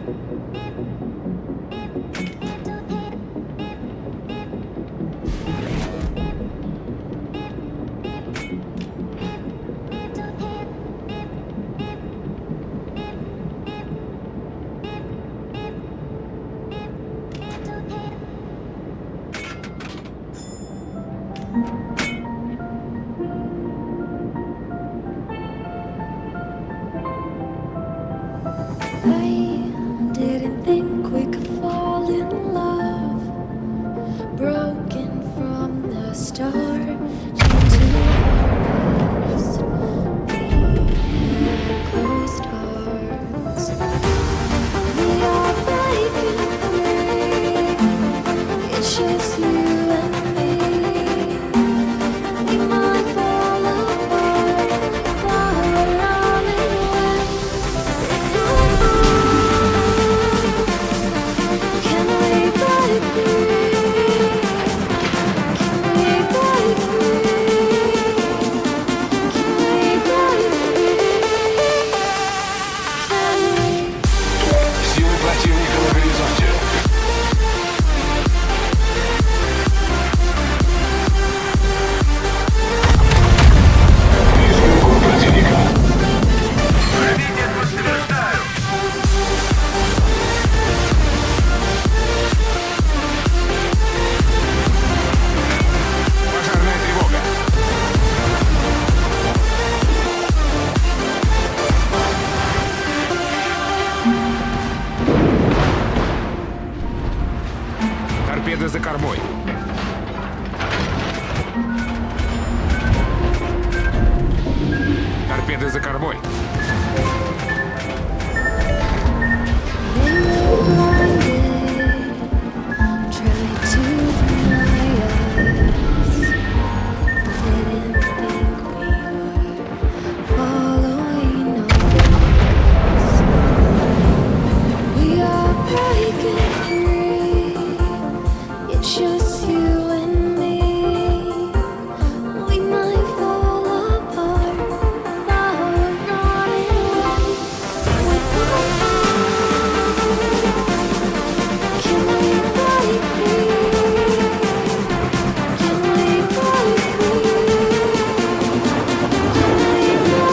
I didn't think we could fall in love. Broken from the start, into heartless. We had closed hearts. We are breaking free. It's just you and me. We might fall apart, but I'm in love. Can we break free? Can we break free? Can we break free? Can we? Силы противника на горизонте. Вижу укол противника. Провидец подтверждаю. Пожарная тревога. Торпеды за кормой. Торпеды за кормой. They were blinded, tried to deny us. Didn't think we were following us. We are breaking free. It's just you and me. We might fall apart, but we're running away. Can we break free? Can we break free? Can we break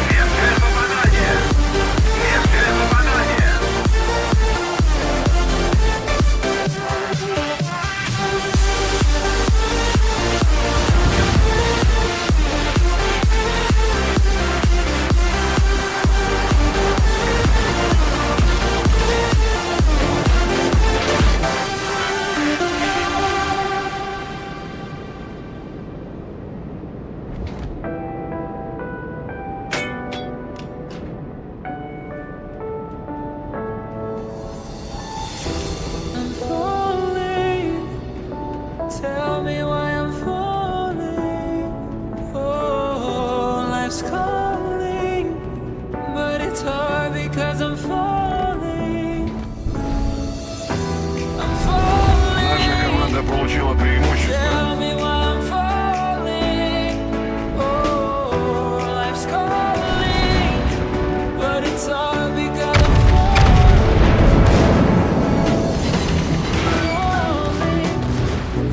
Меткое попадание. Меткое попадание. I'm falling. Tell me why I'm falling. Oh, life's calling, but it's hard because I'm falling. I'm falling. Наша команда получила преимущество. Tell me why I'm falling. Oh, life's calling, but it's hard because I'm falling.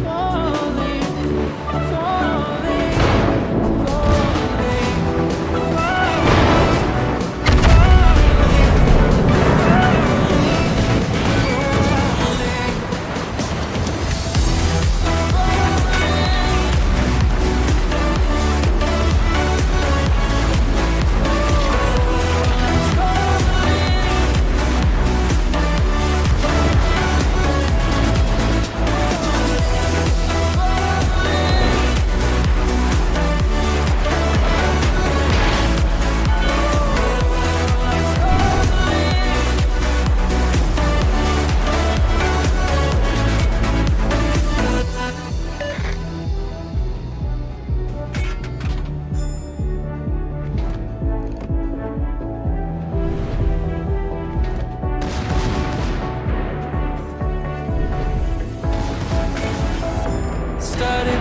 Falling,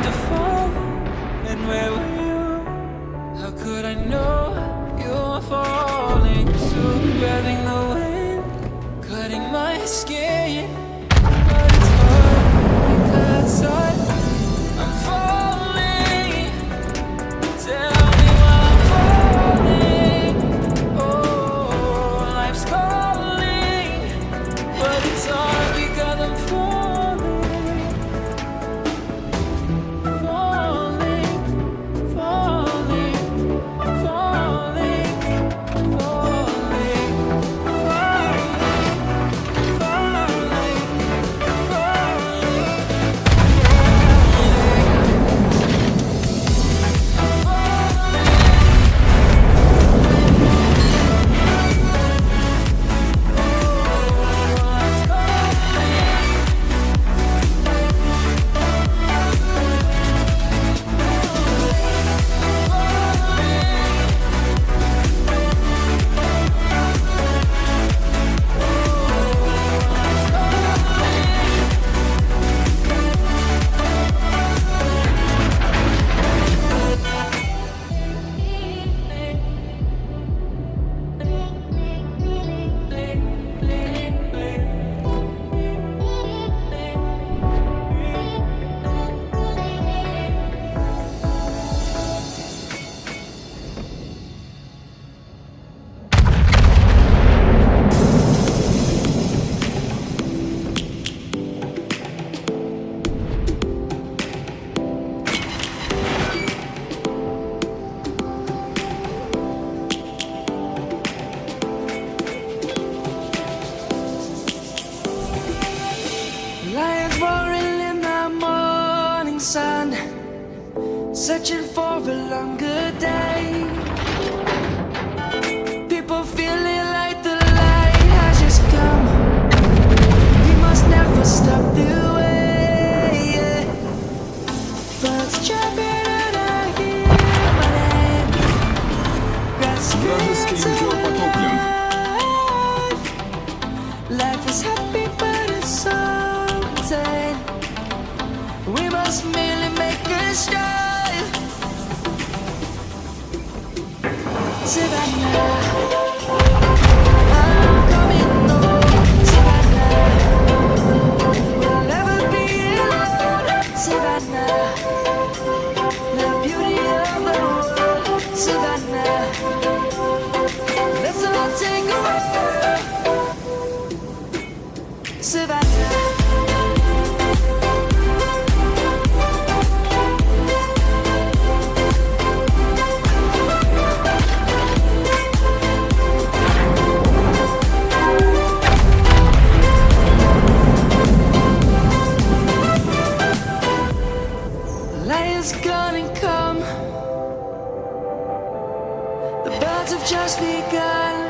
about to fall, and where were you? How could I know you were falling too? Grabbing the wind, cutting my skin, but it's hard because I'm falling. Tell me why I'm falling. Oh, life's calling, but it's hard because I'm falling, falling, falling, falling, falling, Lions roaring in the morning sun, searching for a longer day. People feeling like the light has just come. We must never stop the way. Birds chirping and I hear my name. Grasping Вражеский линкор потоплен. life. Life is happy, but it's so insane. We must merely make a strive. Savannah, I'm coming home. Savannah, we'll never be alone. Savannah, the beauty of the world. Savannah, let's all take a walk. Savannah. Lion's gonna come. The birds have just begun.